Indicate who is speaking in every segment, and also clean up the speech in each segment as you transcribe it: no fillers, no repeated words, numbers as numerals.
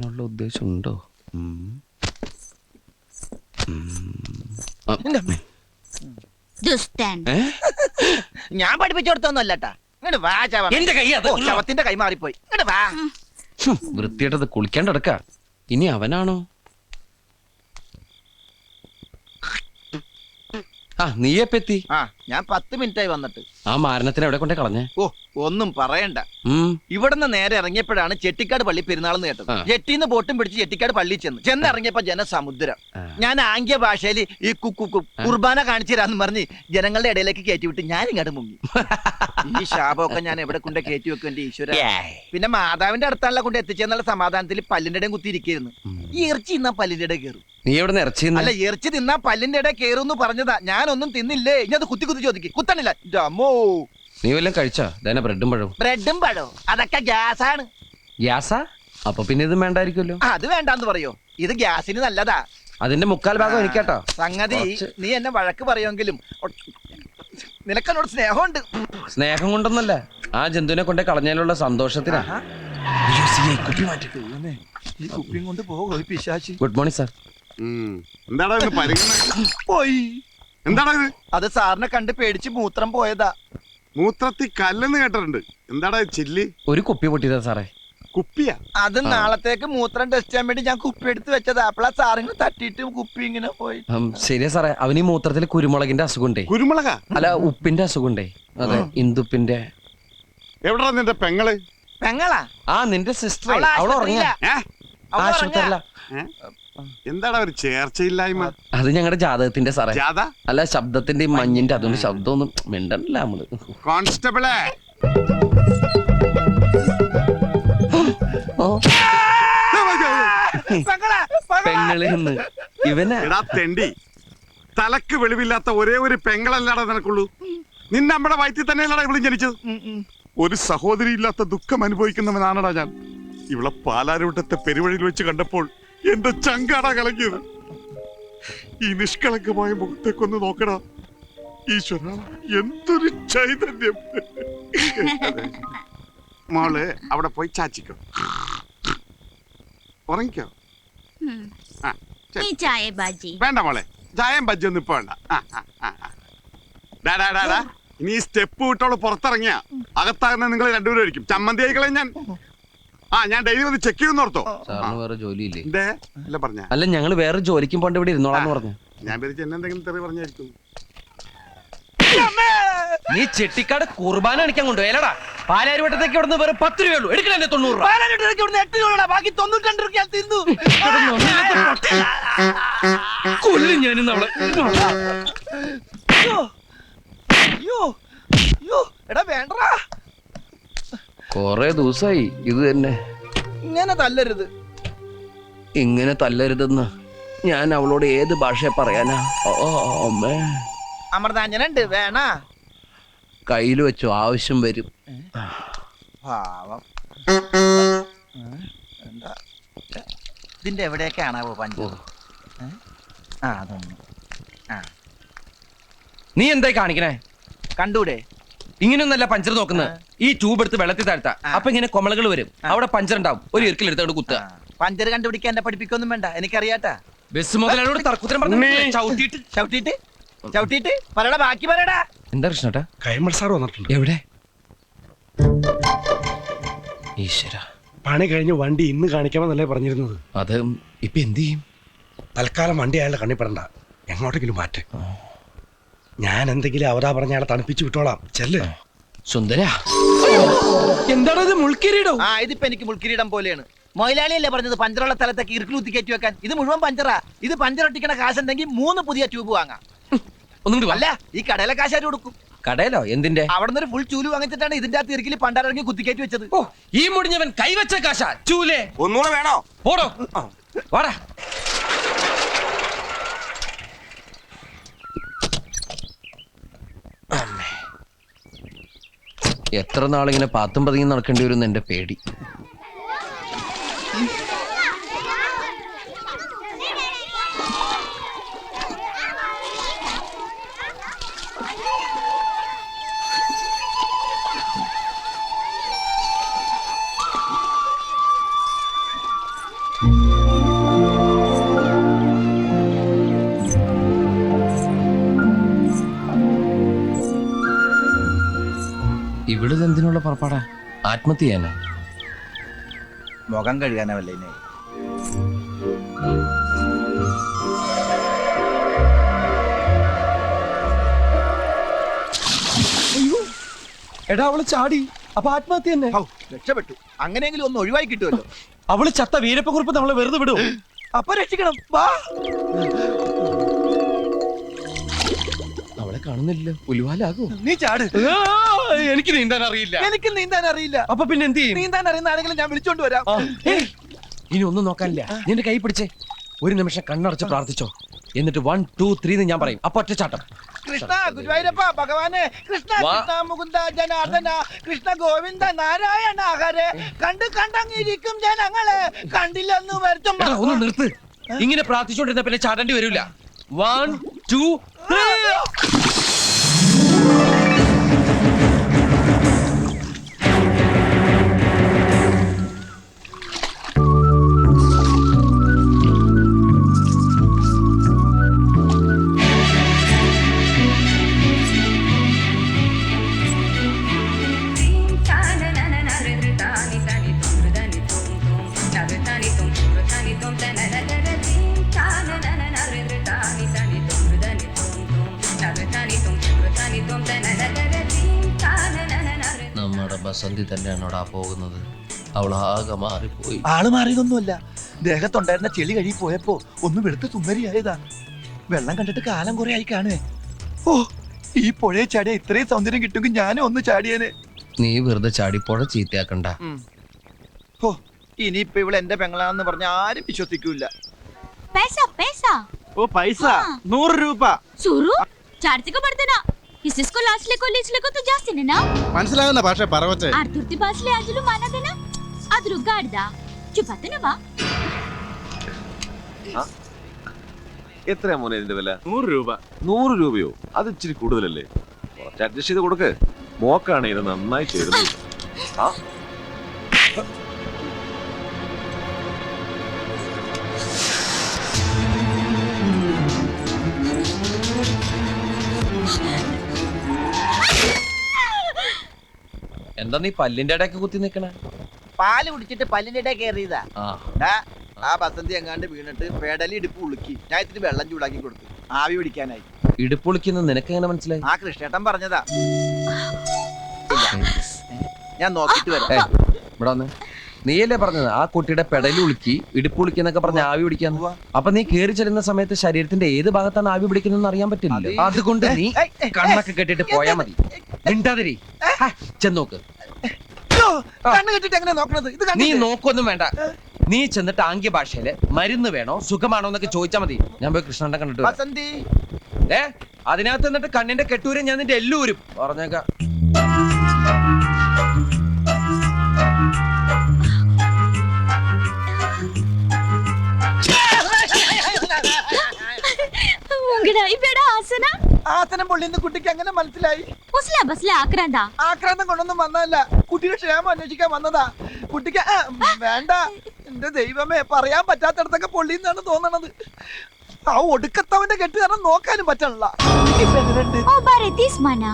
Speaker 1: പറയാനുള്ള ഉദ്ദേശമുണ്ടോ?
Speaker 2: ഞാൻ പഠിപ്പിച്ചോടത്തൊന്നുമല്ലട്ടാ. ഇങ്ങോട്ട് വാ ചവ.
Speaker 1: എന്റെ കൈ അത്
Speaker 2: ശവത്തിന്റെ കൈ മാറിപ്പോയി. ഇങ്ങോട്ട് വാ.
Speaker 1: വൃത്തിയായിട്ടത് കുളിക്കാണ്ടടക്ക. ഇനി അവനാണോ? നീയെപ്പെത്തി?
Speaker 2: ഞാൻ 10 മിനിറ്റായി വന്നിട്ട്.
Speaker 1: ആ മാരണത്തിന് എവിടെ കൊണ്ടേ കളഞ്ഞേ?
Speaker 2: ഓ, ഒന്നും പറയണ്ട. ഇവിടുന്ന് നേരെ ഇറങ്ങിയപ്പോഴാണ് ചെട്ടിക്കാട് പള്ളി പെരുന്നാളെന്ന് കേട്ടത്. ജെട്ടിന്ന് ബോട്ടും പിടിച്ച് ചെട്ടിക്കാട് പള്ളി ചെന്നിറങ്ങിയപ്പോ ജനസമുദ്രം. ഞാൻ ആംഗ്യ ഭാഷയിൽ ഈ കുർബാന കാണിച്ചു തരാന്ന് പറഞ്ഞ് ജനങ്ങളുടെ ഇടയിലേക്ക് കയറ്റി വിട്ട് ഞാൻ ഇങ്ങോട്ട് മുങ്ങി. ഈ ശാപമൊക്കെ ഞാൻ എവിടെ കൊണ്ട് കയറ്റി വെക്കും എന്റെ ഈശ്വര. പിന്നെ മാതാവിന്റെ അടുത്താണല്ലോ കൊണ്ട് എത്തിച്ചെന്നുള്ള സമാധാനത്തിൽ പല്ലിന്റെ ഇടയും കുത്തിയിരിക്കുന്നു. ഈ ഇറച്ചി തിന്നാ പല്ലിന്റെ ഇടയിൽ കയറും.
Speaker 1: നീ എവിടെ ഇറച്ചി?
Speaker 2: അല്ല, ഇറച്ചി തിന്നാ പല്ലിന്റെ ഇടയിൽ കയറും പറഞ്ഞതാ. ഞാനൊന്നും തിന്നില്ലേ. ഇനി അത് കുത്തി കുത്തി ചോദിക്കും. കുത്തണില്ല. അമ്മോ,
Speaker 1: നീ വല്ലതും കഴിച്ചാ? ബ്രെഡും പഴവും.
Speaker 2: ബ്രെഡും പഴവും അതൊക്കെ ഗ്യാസാണ്.
Speaker 1: ഗ്യാസാ? അപ്പൊ പിന്നെ ഇതും വേണ്ടായിരിക്കുമല്ലോ.
Speaker 2: അത് വേണ്ടാന്ന് പറയോ? ഇത് ഗ്യാസിന് നല്ലതാ.
Speaker 1: അതിന്റെ 3/4 ഭാഗം എനിക്കാട്ടോ.
Speaker 2: സംഗതി നീ എന്നെ വഴക്ക് പറയുമെങ്കിലും നിനക്കെന്നോട് സ്നേഹമുണ്ട്.
Speaker 1: സ്നേഹം കൊണ്ടൊന്നല്ല, ആ ജന്തുവിനെ കൊണ്ടേ കളഞ്ഞാലുള്ള സന്തോഷത്തിനാ. Good morning sir.
Speaker 2: അത് സാറിനെ കണ്ട് പേടിച്ച് മൂത്രം പോയതാ.
Speaker 3: മൂത്രത്തിൽ കല്ലെന്ന് കേട്ടിട്ടുണ്ട്. എന്താടാ ചില്ലി?
Speaker 1: ഒരു കുപ്പി പൊട്ടിയതാ സാറേ.
Speaker 3: കുപ്പിയാ?
Speaker 2: അത് നാളത്തേക്ക് മൂത്രം ടെസ്റ്റ് ചെയ്യാൻ വേണ്ടി ഞാൻ കുപ്പി എടുത്ത് വെച്ചതാ. അപ്പളാ സാറിന് തട്ടിയിട്ട് കുപ്പി ഇങ്ങനെ പോയി.
Speaker 1: ശരിയാ സാറേ, അവന് ഈ മൂത്രത്തിൽ കുരുമുളകിന്റെ അസുഖമുണ്ടേ.
Speaker 3: കുരുമുളക?
Speaker 1: അല്ല, ഉപ്പിന്റെ അസുഖമുണ്ടേ. അതെ, ഇന്ദുപ്പിന്റെ.
Speaker 3: എവിടാ നിന്റെ പെങ്ങള്?
Speaker 2: പെങ്ങളാ?
Speaker 1: നിന്റെ സിസ്റ്റർ. അവള് ഉറങ്ങിയ ആശുപത്രിയില.
Speaker 3: എന്താടാ ഒരു ചേർച്ചയില്ലായ്മ?
Speaker 1: അത് ഞങ്ങളുടെ ജാതകത്തിന്റെ സാറേ. അല്ല, ശബ്ദത്തിന്റെ മഞ്ഞിന്റെ. അതുകൊണ്ട് ശബ്ദമൊന്നും മിണ്ടല്ല നമ്മള്.
Speaker 3: കോൺസ്റ്റബിളെ,
Speaker 1: പെങ്ങള് ഇവനാ
Speaker 3: തെണ്ടി. തലക്ക് വെളിവില്ലാത്ത ഒരേ ഒരു പെങ്ങളല്ലാടാ നിനക്കുള്ളൂ. നിന്നെ നമ്മുടെ വയറ്റിൽ തന്നെയല്ലടാ ഇവളും ജനിച്ചത്. ഒരു സഹോദരി ഇല്ലാത്ത ദുഃഖം അനുഭവിക്കുന്നവനാണടാ ഞാൻ. ഇവളെ പാലാരൂട്ടത്തെ പെരുവഴിയിൽ വെച്ച് കണ്ടപ്പോൾ എന്റെ ചങ്കാടാ കലങ്ങിയത്. ഈ നിഷ്കളങ്കമായ മുഖത്തേക്കൊന്ന് നോക്കടാ. ഈശ്വര, എന്തൊരു ചൈതന്യം. മോള് അവിടെ പോയി ചാച്ചിക്കോ, ഉറങ്ങിക്കോ. വേണ്ട മോളെ, ചായയും ബജ്ജി ഒന്നും ഇപ്പൊ വേണ്ട. ഇനി സ്റ്റെപ്പ് വിട്ടോളൂ പുറത്തിറങ്ങിയ അകത്താകുന്ന നിങ്ങൾ രണ്ടുപേരും ആയിരിക്കും. ചമ്മന്തി ആയിക്കളെ ഞാൻ. ഞാൻ ഡെയിലി വന്ന് ചെക്ക് ചെയ്യുന്ന ഓർത്തോ.
Speaker 1: സാറിന് വേറെ ജോലിയില്ലേ?
Speaker 3: അല്ല പറഞ്ഞ.
Speaker 1: അല്ല, ഞങ്ങള് വേറെ ജോലിക്കും പോണ്ട് ഇവിടെ ഇരുന്നോളാന്ന് പറഞ്ഞു.
Speaker 3: ഞാൻ വിചാരിച്ചു എന്നെ എന്തെങ്കിലും തെറി പറഞ്ഞായിരിക്കും.
Speaker 1: നീ ചെട്ടിക്കാട് കുർബാന കാണിക്കാൻ കൊണ്ടുപോയല്ലടാ. പാലാരിവട്ടത്തേക്ക് ഇവിടുന്ന് വേറെ 10 രൂപയുള്ളൂ. എടുക്കണേ 90 രൂപ.
Speaker 2: ബാക്കി 92 രൂപ തിന്നു.
Speaker 1: കൊല്ലും ഞാനിന്ന് അവളെ.
Speaker 2: എടാ വേണ്ടടാ,
Speaker 1: കൊറേ ദിവസമായി ഇത് തന്നെ.
Speaker 2: ഇങ്ങനെ തല്ലരുത്.
Speaker 1: ഇങ്ങനെ തല്ലരുതെന്ന് ഞാൻ അവളോട് ഏത് ഭാഷയെ പറയാനാ? അമ്മേ,
Speaker 2: അമൃതാഞ്ജനുണ്ട്, വേണ
Speaker 1: കയ്യിൽ വെച്ചു. ആവശ്യം വരും.
Speaker 2: പാവം. ഇതിന്റെ എവിടെയൊക്കെ ആണാവോ പഞ്ചു? അതൊന്നും.
Speaker 1: നീ എന്തായി കാണിക്കണേ?
Speaker 2: കണ്ടൂടെ?
Speaker 1: ഇങ്ങനെയൊന്നല്ല പഞ്ചർ നോക്കുന്നത്. ഈ ട്യൂബ് എടുത്ത് വെള്ളത്തിൽ താഴ്ത്താ. അപ്പൊ ഇങ്ങനെ കൊമളകൾ വരും. അവിടെ പഞ്ചർ ഉണ്ടാവും. ഒരു ഇറുക്കിലെടുത്തോണ്ട് കുത്തുക.
Speaker 2: പഞ്ചർ കണ്ടുപിടിക്കാൻ എന്നെ പഠിപ്പിക്കൊന്നും വേണ്ട, എനിക്കറിയാട്ടാ.
Speaker 1: ബസ് മുതലോട് തർക്കുത്തരം പറഞ്ഞു.
Speaker 2: ചവിട്ടിട്ട് പറയടാ, ബാക്കി പറയടാ.
Speaker 1: എന്താ കൃഷ്ണേട്ടാ?
Speaker 3: കൈമൾ സാർ വന്നിട്ടുണ്ട്.
Speaker 1: എവിടെ? ഈശ്വര,
Speaker 4: പണി കഴിഞ്ഞ് വണ്ടി ഇന്ന് കാണിക്കാമെന്നല്ലേ പറഞ്ഞിരുന്നത്.
Speaker 1: അത് ഇപ്പൊ എന്ത് ചെയ്യും?
Speaker 4: തൽക്കാലം വണ്ടി അയാളുടെ കണ്ണിപ്പെടണ്ട, എങ്ങോട്ടെങ്കിലും മാറ്റ്. ഞാൻ എന്തെങ്കിലും അവതാ പറഞ്ഞ അയാളെ തണുപ്പിച്ചു വിട്ടോളാം. ചെല്ല്.
Speaker 1: സുന്ദര, എന്താണത്? മുൾക്കിരീടോ?
Speaker 2: ഇതിപ്പോ എനിക്ക് മുൾക്കിരീടം പോലെയാണ്. മൊയിലാളിയല്ലേ പറഞ്ഞത് പഞ്ചറുള്ള സ്ഥലത്തേക്ക് ഇറുക്കിലൂത്തി കയറ്റി വെക്കാൻ. ഇത് മുഴുവൻ പഞ്ചറാ. ഇത് പഞ്ചർ ഒട്ടിക്കണ കാശുണ്ടെങ്കിൽ 3 പുതിയ ട്യൂബ് വാങ്ങാം.
Speaker 1: അല്ല,
Speaker 2: ഈ കടയിലെ കാശാര് കൊടുക്കും.
Speaker 1: കടയിലോ? എന്തിന്റെ?
Speaker 2: അവിടെ നിന്ന് ഒരു ഫുൾ ചൂല് വാങ്ങിച്ചിട്ടാണ് ഇതിന്റെ ആ തിരക്കിൽ പണ്ടാരിറങ്ങി കുത്തിക്കയറ്റി വെച്ചത്.
Speaker 1: ഈ മുടിഞ്ഞവൻ കൈവച്ച കാശാ ചൂലേ.
Speaker 3: ഒന്നുകൂടെ വേണോ?
Speaker 1: ഓടോ, വാടാ. എത്ര നാളിങ്ങനെ പാത്തും പതിയും നടക്കേണ്ടി വരും എന്റെ പേടി. ഇവിടുന്ന് എന്തിനുള്ള പുറപ്പാടാ? ആത്മഹത്യ ചെയ്യാനാ?
Speaker 2: മുഖം കഴുകാനല്ലേ?
Speaker 1: എടാ അവള് ചാടി, അപ്പൊ ആത്മഹത്യ തന്നെ.
Speaker 2: രക്ഷപ്പെട്ടു. അങ്ങനെയെങ്കിലും ഒന്ന് ഒഴിവായി കിട്ടുമല്ലോ.
Speaker 1: അവള് ചത്ത വീരപ്പക്കുറിപ്പ് നമ്മളെ വെറുതെ വിടും.
Speaker 2: അപ്പൊ രക്ഷിക്കണം. വാ.
Speaker 1: അവളെ കാണുന്നില്ല. ഉലുവാലാകൂ.
Speaker 2: നീ ചാട്.
Speaker 1: എനിക്ക് നീന്താൻ അറിയില്ല.
Speaker 2: എനിക്ക് നീന്താൻ അറിയില്ല.
Speaker 1: അപ്പൊ പിന്നെ എന്ത് ചെയ്യും?
Speaker 2: നീന്താൻ അറിയുന്ന ആരെങ്കിലും ഞാൻ വിളിച്ചോണ്ട് വരാം.
Speaker 1: ഇനി ഒന്നും നോക്കാനില്ല. നിന്റെ കൈ പിടിച്ചേ. ഒരു നിമിഷം കണ്ണടച്ച് പ്രാർത്ഥിച്ചോ. എന്നിട്ട് 1 2 3 ഞാൻ പറയും. അപ്പൊ ഒറ്റച്ചാട്ടം.
Speaker 2: കൃഷ്ണ ഗുരുവായൂരപ്പ ഭഗവാനെ, കൃഷ്ണ കൃഷ്ണ മുകുന്ദ ജനാർദ്ദന, കൃഷ്ണ ഗോവിന്ദ നാരായണ ഹരേ. കണ്ടങ്ങിരിക്കും ജനങ്ങളെ, കണ്ടില്ലെന്ന് വരുത്തും.
Speaker 1: ഒന്ന് നിർത്ത്. ഇങ്ങനെ പ്രാർത്ഥിച്ചോണ്ടിരുന്ന പിന്നെ ചാടേണ്ടി വരില്ല. 1 2 നമ്മുടെ ബസന്തി തന്നെയാണോടാ പോകുന്നത്? അവൾ ആകെ മാറിപ്പോയി.
Speaker 2: ആള് മാറിയതൊന്നുമല്ല. ദേഹത്തുണ്ടായിരുന്ന ചെളി കഴുകി പോയപ്പോ ഒന്ന് വെളുത്ത് സുന്ദരിയായതാ. വെള്ളം കണ്ടിട്ട് കാലം കുറെ ആയി കാണുവേ. ഓ, ഈ പുഴയെ ചാടിയ ഇത്രയും സൗന്ദര്യം കിട്ടുമെങ്കിൽ ഞാനും ഒന്ന് ചാടിയേനെ.
Speaker 1: നീ വെറുതെ ചാടി പുഴ ചീത്തയാക്കണ്ട.
Speaker 2: ഓ, ഇനിയിപ്പൊ ഇവിടെ എന്റെ പെങ്ങളാന്ന് പറഞ്ഞ ആരും വിശ്വസിക്കൂല.
Speaker 5: पैसा पैसा
Speaker 2: ഓ, പൈസ 100 രൂപ.
Speaker 5: सुरू चार्ज का पड़ते ना इसको लास्ट ले को तो जास्ती ने ना
Speaker 6: മനസ്സിലാകുന്ന ഭാഷ പറവച്ചേ.
Speaker 5: आर्तुर्ती पासले आजलू माना देना आद्रु गाड़दा चुपाते ना वा
Speaker 7: എത്രയാ മോനെ ഇതിന്റെ വില?
Speaker 2: 100 രൂപ.
Speaker 7: 100 രൂപയോ? അത് ഇച്ചിരി കൂടുതലല്ലേ? കുറച്ച് അഡ്ജസ്റ്റ് ചെയ്ത് കൊടുക്ക്. മോക്കാണ് ഇത് നന്നായി ചേരുന്നത്. ആ
Speaker 1: എന്താ നീ പല്ലിന്റെ ഇടയ്ക്ക് കുത്തി നിക്കണേ?
Speaker 2: പാല് കുടിച്ചിട്ട് പല്ലിന്റെ ഇടയിൽ കയറിയതാ.
Speaker 1: ആ
Speaker 2: ആ ബസന്തി എങ്ങാണ്ട് വീണിട്ട് പെടലി ഇടുപ്പ് ഉളുക്കി. ഞാൻ ഇത്തിരി വെള്ളം ചൂടാക്കി കൊടുത്തു, ആവി പിടിക്കാനായി.
Speaker 1: ഇടുപ്പൊളിക്കുന്ന നിനക്ക് എങ്ങനെ മനസ്സിലായി?
Speaker 2: ആ കൃഷ്ണേട്ടൻ പറഞ്ഞതാ. ഞാൻ നോക്കിട്ട് വരാം.
Speaker 1: ഇവിടെ വന്ന്. നീയല്ലേ പറഞ്ഞത് ആ കുട്ടിയുടെ പെടലി ഉളുക്കി ഇടുപ്പുളിക്കുന്നൊക്കെ പറഞ്ഞ് ആവി പിടിക്കാന്ന്? അപ്പൊ നീ കേറി ചെല്ലുന്ന സമയത്ത് ശരീരത്തിന്റെ ഏത് ഭാഗത്താണ് ആവി പിടിക്കുന്നതെന്ന് അറിയാൻ പറ്റില്ല. അതുകൊണ്ട് നീ കണ്ണൊക്കെ കെട്ടിട്ട് പോയാ മതി. മിണ്ടാതിരി. ചെന്നോക്ക്.
Speaker 2: കണ്ണ് കെട്ടിട്ട് എങ്ങനെ നോക്കണത്? ഇത്
Speaker 1: നീ നോക്കൊന്നും വേണ്ട. നീ ചെന്നിട്ട് ആംഗ്യ ഭാഷയില് മരുന്ന് വേണോ സുഖമാണോ എന്നൊക്കെ ചോദിച്ചാ മതി. ഞാൻ പോയി കൃഷ്ണന്റെ കണ്ടിട്ട് വരാം.
Speaker 2: ബസന്തി
Speaker 1: അതിനകത്ത് എന്നിട്ട് കണ്ണിന്റെ കെട്ടൂരും ഞാൻ നിന്റെ എല്ലൂരും പറഞ്ഞേക്കാം.
Speaker 2: ആസനം പൊള്ളിന്ന് കുട്ടിക്ക് അങ്ങനെ മനസ്സിലായി.
Speaker 5: ആക്രാന്തം
Speaker 2: കൊണ്ടൊന്നും വന്നതല്ല, കുട്ടിയുടെ ക്ഷേമം അന്വേഷിക്കാൻ വന്നതാ. കുട്ടിക്ക് വേണ്ട. എന്റെ ദൈവമേ, പറയാൻ പറ്റാത്തടത്തൊക്കെ പൊള്ളിന്നാണ് തോന്നണത്. ആ ഒടുക്കത്തവന്റെ കെട്ട് കാരണം നോക്കാനും പറ്റണില്ല.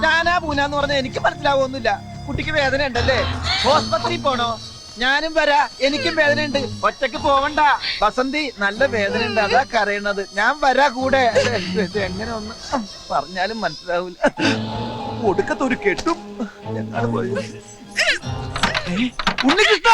Speaker 2: ഞാനാ പൂനാന്ന് പറഞ്ഞ എനിക്ക് മനസ്സിലാവൊന്നുമില്ല. കുട്ടിക്ക് വേദന ഉണ്ടല്ലേ? ഹോസ്പിറ്റലിൽ പോണോ? ഞാനും വരാ, എനിക്കും വേദന ഉണ്ട്. ഒറ്റക്ക് പോവണ്ട ബസന്തി, നല്ല വേദന ഉണ്ട്, അതാ കരയണത്. ഞാൻ വരാ കൂടെ. എങ്ങനെ ഒന്ന് പറഞ്ഞാലും മനസ്സിലാവൂല. ഒടുക്കത്തൊരു കെട്ടും എന്നാണ് പോയത്. ഉണ്ണികൃഷ്ണ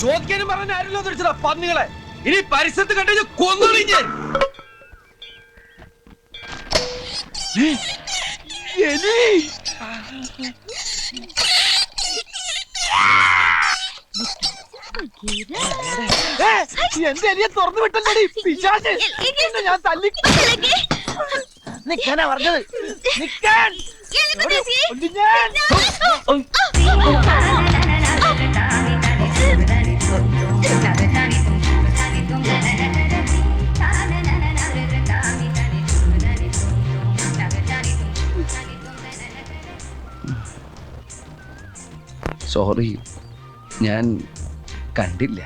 Speaker 1: ചോദിക്കാനും പറഞ്ഞ ആരില്ലോ തിരിച്ചതാ പന്നികളെ. ഇനി പരിസരത്ത് കണ്ടു കൊന്നൊളിഞ്ഞ്
Speaker 2: എന്റെ എലിയെ തുറന്നു വിട്ടല്ലേ പിശാച്. ഞാൻ തല്ലി നിക്കാനാ പറഞ്ഞത്. നിക്കാൻ ഞാൻ
Speaker 1: സോറി, ഞാൻ കണ്ടില്ല.